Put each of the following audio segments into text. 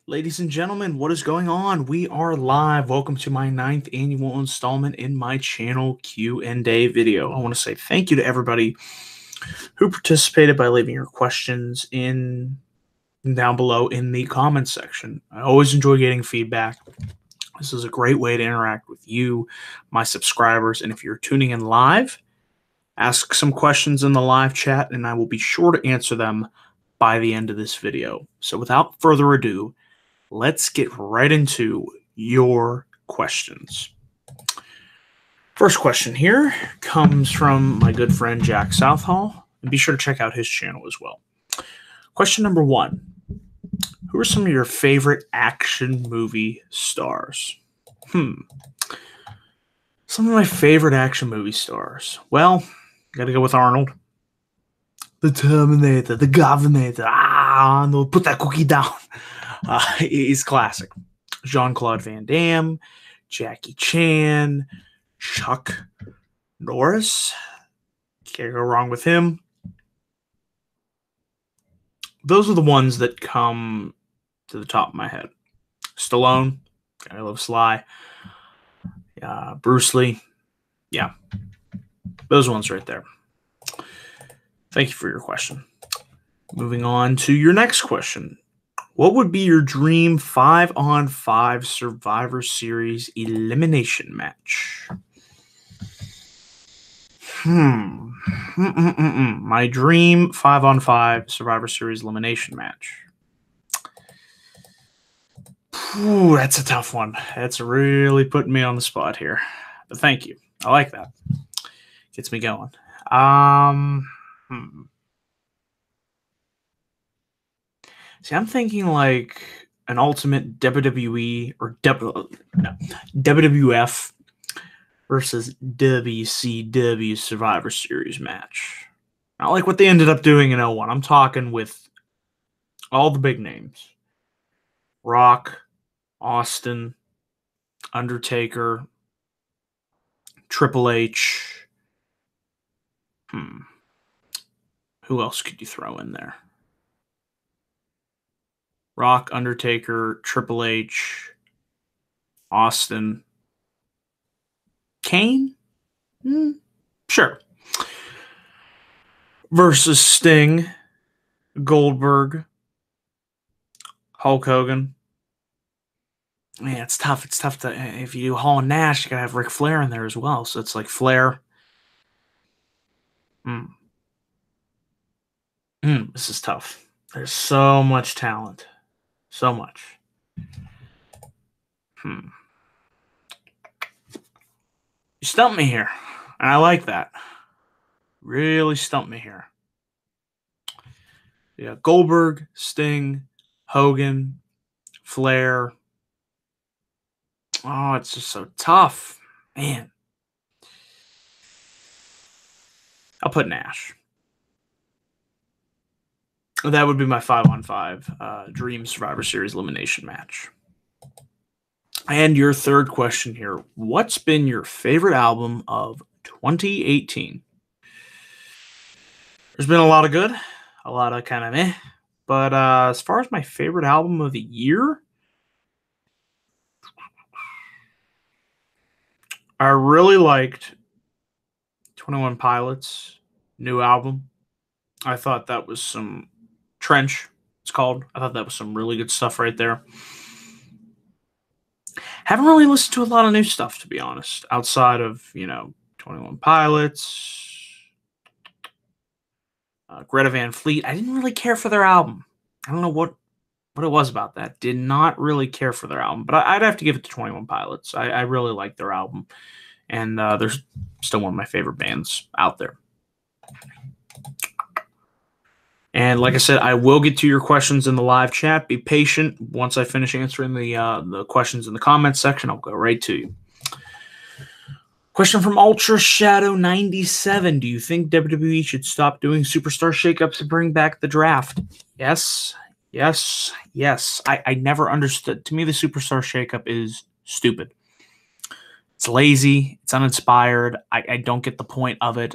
Ladies and gentlemen, what is going on? We are live. Welcome to my 9th annual installment in my channel Q&A video. I want to say thank you to everybody who participated by leaving your questions down below in the comments section. I always enjoy getting feedback. This is a great way to interact with you, my subscribers, and if you're tuning in live, ask some questions in the live chat and I will be sure to answer them by the end of this video. So without further ado, let's get right into your questions. First question here comes from my good friend Jack Southall, and be sure to check out his channel as well. Question number 1. Who are some of your favorite action movie stars? Some of my favorite action movie stars. Well, gotta go with Arnold. The Terminator, the Governator. No, put that cookie down. He's classic. Jean-Claude Van Damme, Jackie Chan, Chuck Norris. Can't go wrong with him. Those are the ones that come to the top of my head. Stallone, I love Sly. Bruce Lee. Yeah. Those ones right there. Thank you for your question. Moving on to your next question. What would be your dream 5-on-5 Survivor Series elimination match? My dream 5-on-5 Survivor Series elimination match. That's a tough one. That's really putting me on the spot here. But thank you. I like that. Gets me going. See, I'm thinking like an ultimate WWE or WWF versus WCW Survivor Series match. Not like what they ended up doing in 01. I'm talking with all the big names. Rock, Austin, Undertaker, Triple H. Who else could you throw in there? Rock, Undertaker, Triple H, Austin, Kane? Sure. Versus Sting, Goldberg, Hulk Hogan. Man, it's tough. It's tough to, if you do Hall and Nash, you gotta have Ric Flair in there as well. So it's like Flair. This is tough. There's so much talent. So much. You stumped me here. And I like that. Really stumped me here. Yeah, Goldberg, Sting, Hogan, Flair. Oh, it's just so tough. Man. I'll put Nash. That would be my 5-on-5 Dream Survivor Series elimination match. And your third question here. What's been your favorite album of 2018? There's been a lot of good, a lot of kind of meh. But as far as my favorite album of the year, I really liked 21 Pilots' new album. I thought that was some Trench, it's called. I thought that was some really good stuff right there. Haven't really listened to a lot of new stuff, to be honest, outside of, 21 Pilots, Greta Van Fleet. I didn't really care for their album. I don't know what it was about that. Did not really care for their album, but I'd have to give it to 21 Pilots. I really like their album, and they're still one of my favorite bands out there. And like I said, I will get to your questions in the live chat. Be patient. Once I finish answering the questions in the comments section, I'll go right to you. Question from Ultra Shadow 97. Do you think WWE should stop doing superstar shakeups and bring back the draft? Yes. Yes. Yes. I never understood. To me, the superstar shakeup is stupid. It's lazy. It's uninspired. I don't get the point of it.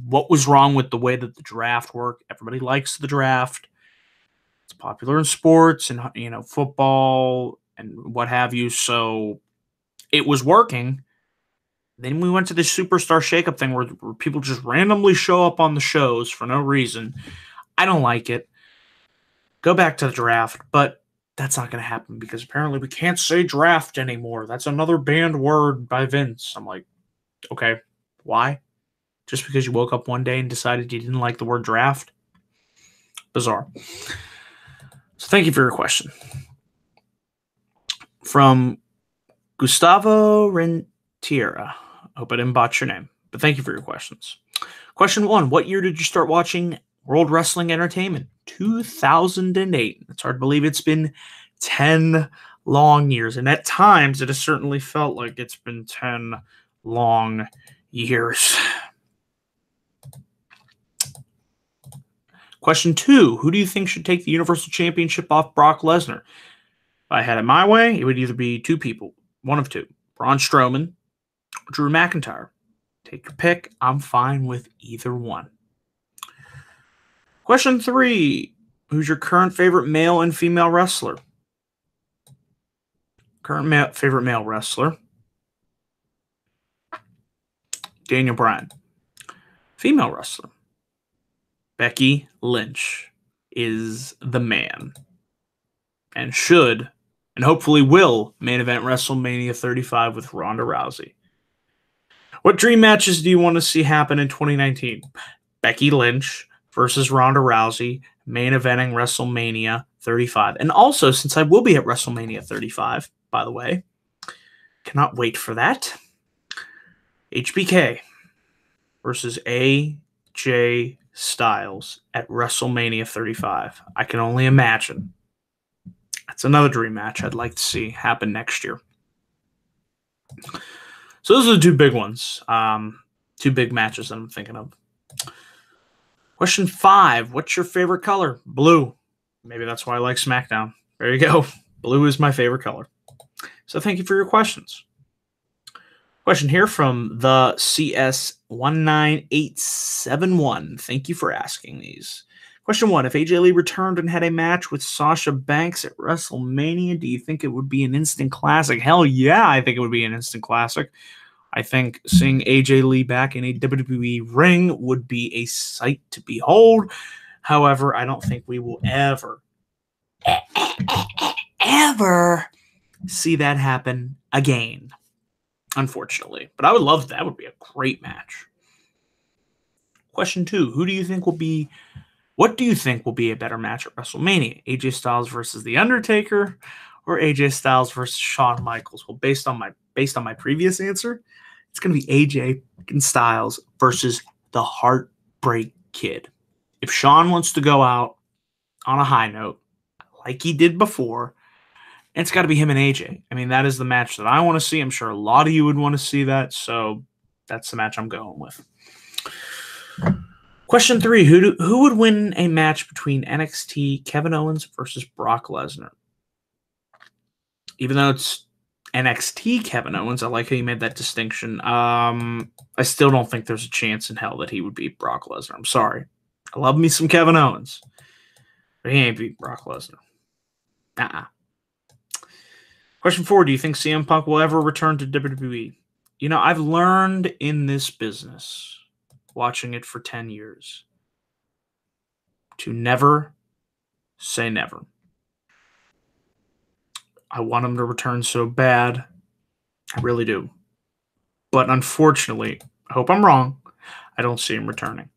What was wrong with the way that the draft worked? Everybody likes the draft. It's popular in sports and, football and what have you. So it was working. Then we went to this superstar shakeup thing where people just randomly show up on the shows for no reason. I don't like it. Go back to the draft, but that's not going to happen because apparently we can't say draft anymore. That's another banned word by Vince. I'm like, okay, why? Just because you woke up one day and decided you didn't like the word draft? Bizarre. So thank you for your question. From Gustavo Rentiera. Hope I didn't botch your name, but thank you for your questions. Question 1. What year did you start watching World Wrestling Entertainment? 2008. It's hard to believe it's been 10 long years, and at times it has certainly felt like it's been 10 long years. Question 2. Who do you think should take the Universal Championship off Brock Lesnar? If I had it my way, it would either be two people. One of two. Braun Strowman or Drew McIntyre. Take your pick. I'm fine with either one. Question 3. Who's your current favorite male and female wrestler? Favorite male wrestler. Daniel Bryan. Female wrestler. Becky Lynch is the man. And should, and hopefully will, main event WrestleMania 35 with Ronda Rousey. What dream matches do you want to see happen in 2019? Becky Lynch versus Ronda Rousey, main eventing WrestleMania 35. And also, since I will be at WrestleMania 35, by the way, cannot wait for that. HBK versus AJ Styles at WrestleMania 35. I can only imagine. That's another dream match I'd like to see happen next year. So those are the two big ones. Two big matches that I'm thinking of. Question 5. What's your favorite color? Blue. Maybe that's why I like SmackDown. There you go. Blue is my favorite color. So thank you for your questions. Question here from the CS19871. Thank you for asking these. Question 1. If AJ Lee returned and had a match with Sasha Banks at WrestleMania, do you think it would be an instant classic? Hell yeah, I think it would be an instant classic. I think seeing AJ Lee back in a WWE ring would be a sight to behold. However, I don't think we will ever see that happen again, unfortunately. But I would love that. That would be a great match. Question 2. What do you think will be a better match at WrestleMania? AJ Styles versus The Undertaker or AJ Styles versus Shawn Michaels? Well, based on my previous answer, it's going to be AJ Styles versus the Heartbreak Kid. If Shawn wants to go out on a high note, like he did before, it's got to be him and AJ. I mean, that is the match that I want to see. I'm sure a lot of you would want to see that, so that's the match I'm going with. Question 3. Who would win a match between NXT Kevin Owens versus Brock Lesnar? Even though it's NXT Kevin Owens, I like how you made that distinction. I still don't think there's a chance in hell that he would beat Brock Lesnar. I'm sorry. I love me some Kevin Owens, but he ain't beat Brock Lesnar. Question 4. Do you think CM Punk will ever return to WWE? You know, I've learned in this business, watching it for 10 years, to never say never. I want him to return so bad. I really do. But unfortunately, I hope I'm wrong, I don't see him returning.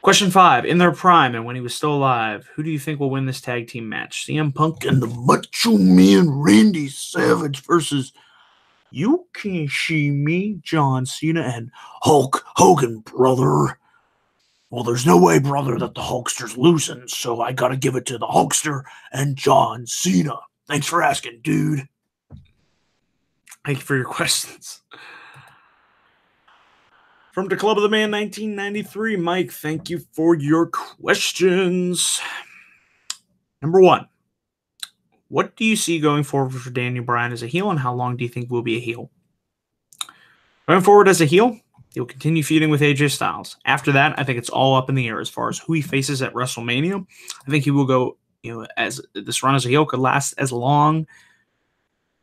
Question 5. In their prime and when he was still alive, who do you think will win this tag team match? CM Punk and the Macho Man Randy Savage versus You Can't See Me, John Cena, and Hulk Hogan, brother. Well, there's no way, brother, that the Hulkster's losing, so I gotta give it to the Hulkster and John Cena. Thanks for asking, dude. Thank you for your questions. From the Club of the Man 1993, Mike, thank you for your questions. Number 1. What do you see going forward for Daniel Bryan as a heel, and how long do you think will be a heel? Going forward as a heel, He'll continue feuding with AJ Styles. After that, I think it's all up in the air as far as who he faces at WrestleMania. I think he will go, as this run as a heel could last as long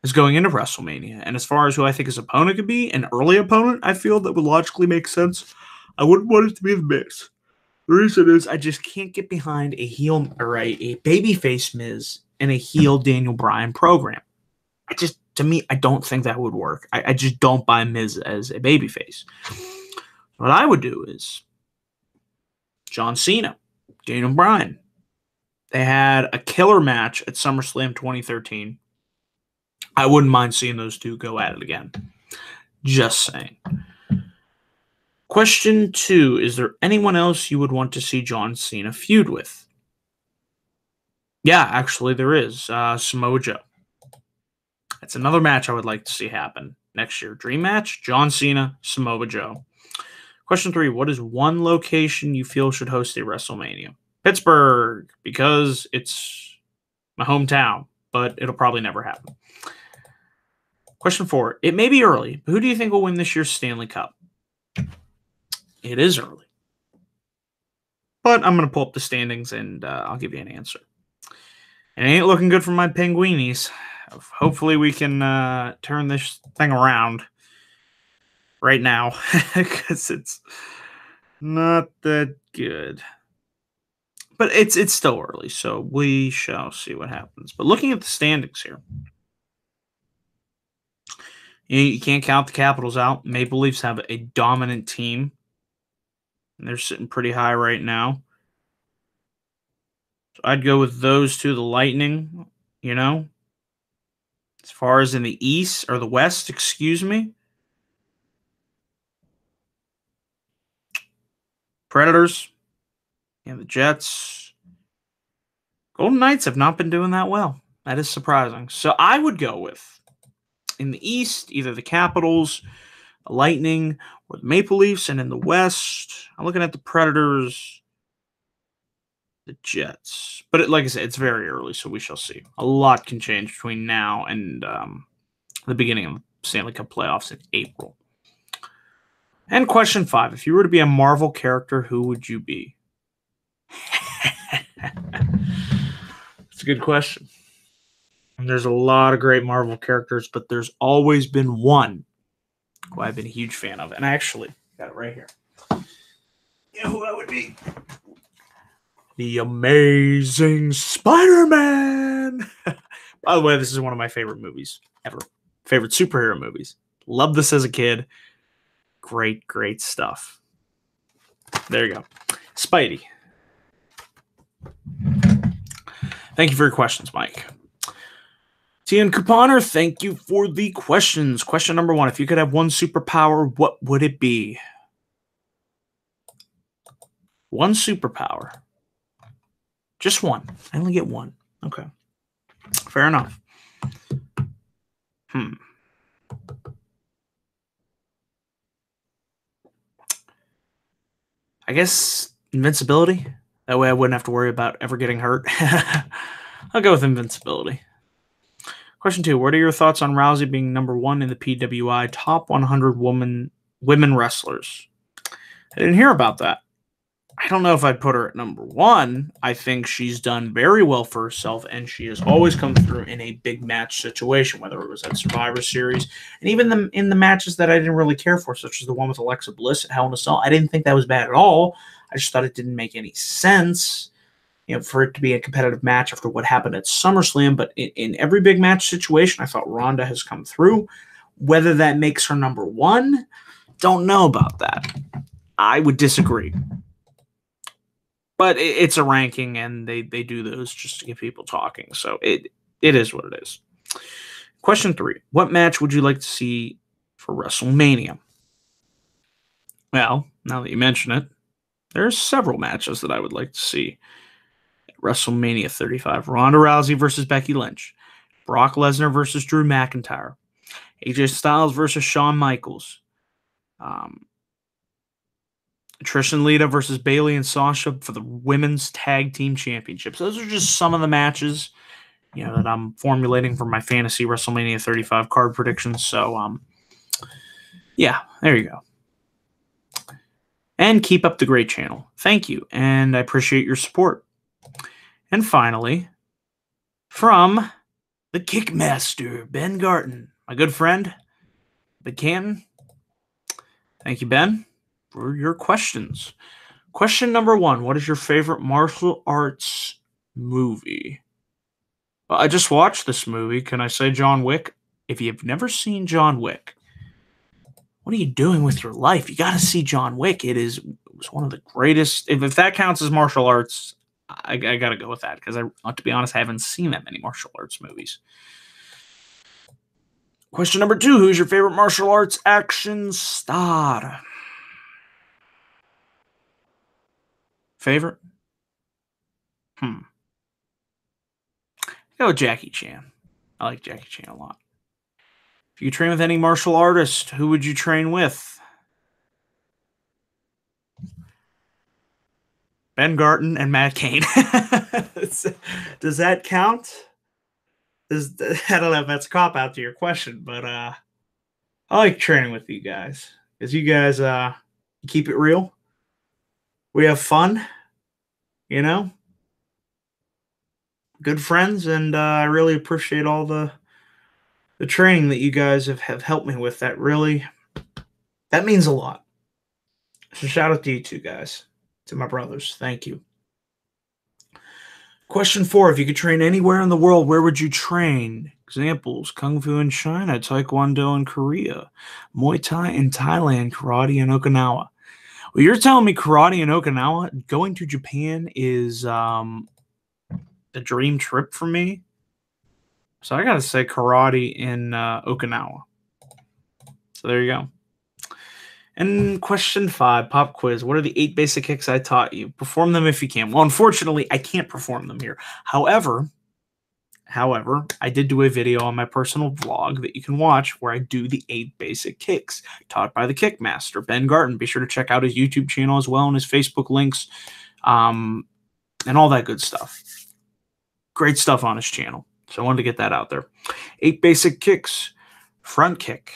as going into WrestleMania. And as far as who I think his opponent could be, an early opponent, I feel that would logically make sense. I wouldn't want it to be the Miz. The reason is I just can't get behind a heel or a babyface Miz and a heel Daniel Bryan program. To me, I don't think that would work. I just don't buy Miz as a babyface. What I would do is John Cena, Daniel Bryan. They had a killer match at SummerSlam 2013. I wouldn't mind seeing those two go at it again. Just saying. Question 2, is there anyone else you would want to see John Cena feud with? Yeah, actually there is. Samoa Joe. That's another match I would like to see happen next year. Dream match, John Cena, Samoa Joe. Question 3, what is one location you feel should host a WrestleMania? Pittsburgh, because it's my hometown, but it'll probably never happen. Question 4, it may be early, but who do you think will win this year's Stanley Cup? It is early. But I'm going to pull up the standings and I'll give you an answer. It ain't looking good for my Penguinis. Hopefully we can turn this thing around right now because it's not that good. But it's still early, so we shall see what happens. But looking at the standings here, you can't count the Capitals out. Maple Leafs have a dominant team. And they're sitting pretty high right now. So I'd go with those two, the Lightning, As far as in the East, or the West, excuse me. Predators and the Jets. Golden Knights have not been doing that well. That is surprising. So I would go with, in the East, either the Capitals, the Lightning, or the Maple Leafs. And in the West, I'm looking at the Predators, the Jets. But like I said, it's very early, so we shall see. A lot can change between now and the beginning of the Stanley Cup playoffs in April. And question 5, if you were to be a Marvel character, who would you be? It's a good question. And there's a lot of great Marvel characters, but there's always been one who I've been a huge fan of. And I actually got it right here. You know who that would be? The Amazing Spider-Man. By the way, this is one of my favorite movies ever. Favorite superhero movies. Loved this as a kid. Great, great stuff. There you go. Spidey. Thank you for your questions, Mike. Tian Couponer, thank you for the questions. Question number 1. If you could have one superpower, what would it be? One superpower. Just one. I only get one. Okay. Fair enough. I guess invincibility. That way I wouldn't have to worry about ever getting hurt. I'll go with invincibility. Question 2. What are your thoughts on Rousey being number 1 in the PWI top 100 women wrestlers? I didn't hear about that. I don't know if I'd put her at number 1. I think she's done very well for herself, and she has always come through in a big match situation, whether it was at Survivor Series, and even in the matches that I didn't really care for, such as the one with Alexa Bliss at Hell in a Cell. I didn't think that was bad at all. I just thought it didn't make any sense, for it to be a competitive match after what happened at SummerSlam. But in every big match situation, I thought Ronda has come through. Whether that makes her number 1, don't know about that. I would disagree. But it's a ranking, and they do those just to get people talking. So it is what it is. Question 3. What match would you like to see for WrestleMania? Well, now that you mention it, there's several matches that I would like to see at WrestleMania 35. Ronda Rousey versus Becky Lynch. Brock Lesnar versus Drew McIntyre. AJ Styles versus Shawn Michaels. Trish and Lita versus Bayley and Sasha for the Women's Tag Team Championships. Those are just some of the matches, that I'm formulating for my fantasy WrestleMania 35 card predictions. So, yeah, there you go. And keep up the great channel. Thank you, and I appreciate your support. And finally, from the Kickmaster, Ben Garton, my good friend, Ben Canton. Thank you, Ben, for your questions. Question number 1, what is your favorite martial arts movie? Well, I just watched this movie. Can I say John Wick? If you've never seen John Wick, what are you doing with your life? You got to see John Wick. It was one of the greatest. If that counts as martial arts, I got to go with that because to be honest, I haven't seen that many martial arts movies. Question number 2, who's your favorite martial arts action star? Favorite? Go with Jackie Chan. I like Jackie Chan a lot. If you could train with any martial artist, who would you train with? Ben Garton and Matt Cain. Does that count? I don't know if that's a cop-out to your question, but I like training with you guys. Because you guys keep it real. We have fun. You know? Good friends, and I really appreciate all the training that you guys have helped me with. That means a lot. So shout out to you two guys. To my brothers. Thank you. Question 4. If you could train anywhere in the world, where would you train? Examples: Kung Fu in China, Taekwondo in Korea, Muay Thai in Thailand, Karate in Okinawa. Well, you're telling me karate in Okinawa? Going to Japan is the dream trip for me. So I got to say karate in Okinawa. So there you go. And question 5, pop quiz. What are the 8 basic kicks I taught you? Perform them if you can. Well, unfortunately, I can't perform them here. However, I did do a video on my personal vlog that you can watch where I do the 8 basic kicks taught by the Kickmaster, Ben Garton. Be sure to check out his YouTube channel as well and his Facebook links and all that good stuff. Great stuff on his channel. So I wanted to get that out there. 8 basic kicks: front kick,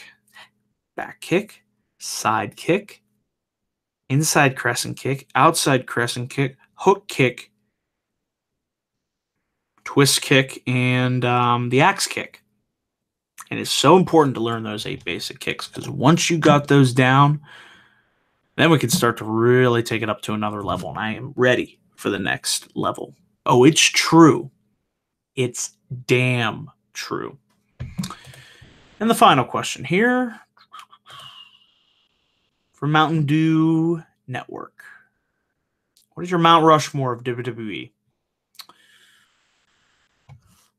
back kick, side kick, inside crescent kick, outside crescent kick, hook kick, twist kick, and the axe kick. And it's so important to learn those 8 basic kicks because once you got those down, then we can start to really take it up to another level. And I am ready for the next level. Oh, it's true. It's damn true. And the final question here from Mountain Dew Network. What is your Mount Rushmore of WWE?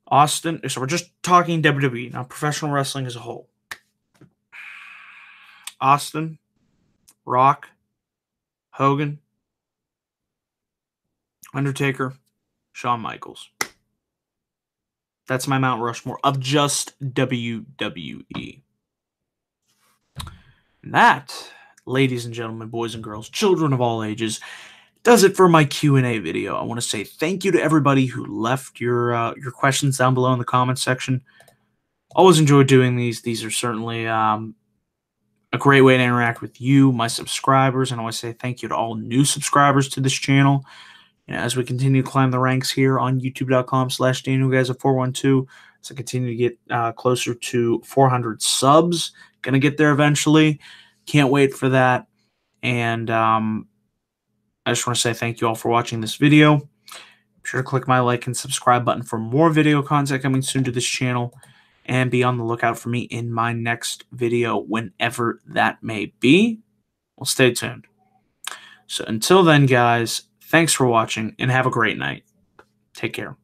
Austin, so we're just talking WWE, not professional wrestling as a whole. Austin, Rock, Hogan, Undertaker, Shawn Michaels. That's my Mount Rushmore of just WWE. And that, ladies and gentlemen, boys and girls, children of all ages, does it for my Q&A video. I want to say thank you to everybody who left your questions down below in the comments section. Always enjoy doing these. These are certainly a great way to interact with you, my subscribers, and I want to say thank you to all new subscribers to this channel. You know, as we continue to climb the ranks here on youtube.com/DanielGuys412, as I continue to get closer to 400 subs. Gonna get there eventually. Can't wait for that. And I just want to say thank you all for watching this video. Be sure to click my like and subscribe button for more video content coming soon to this channel. And be on the lookout for me in my next video, whenever that may be. Well, stay tuned. So until then, guys, thanks for watching and have a great night. Take care.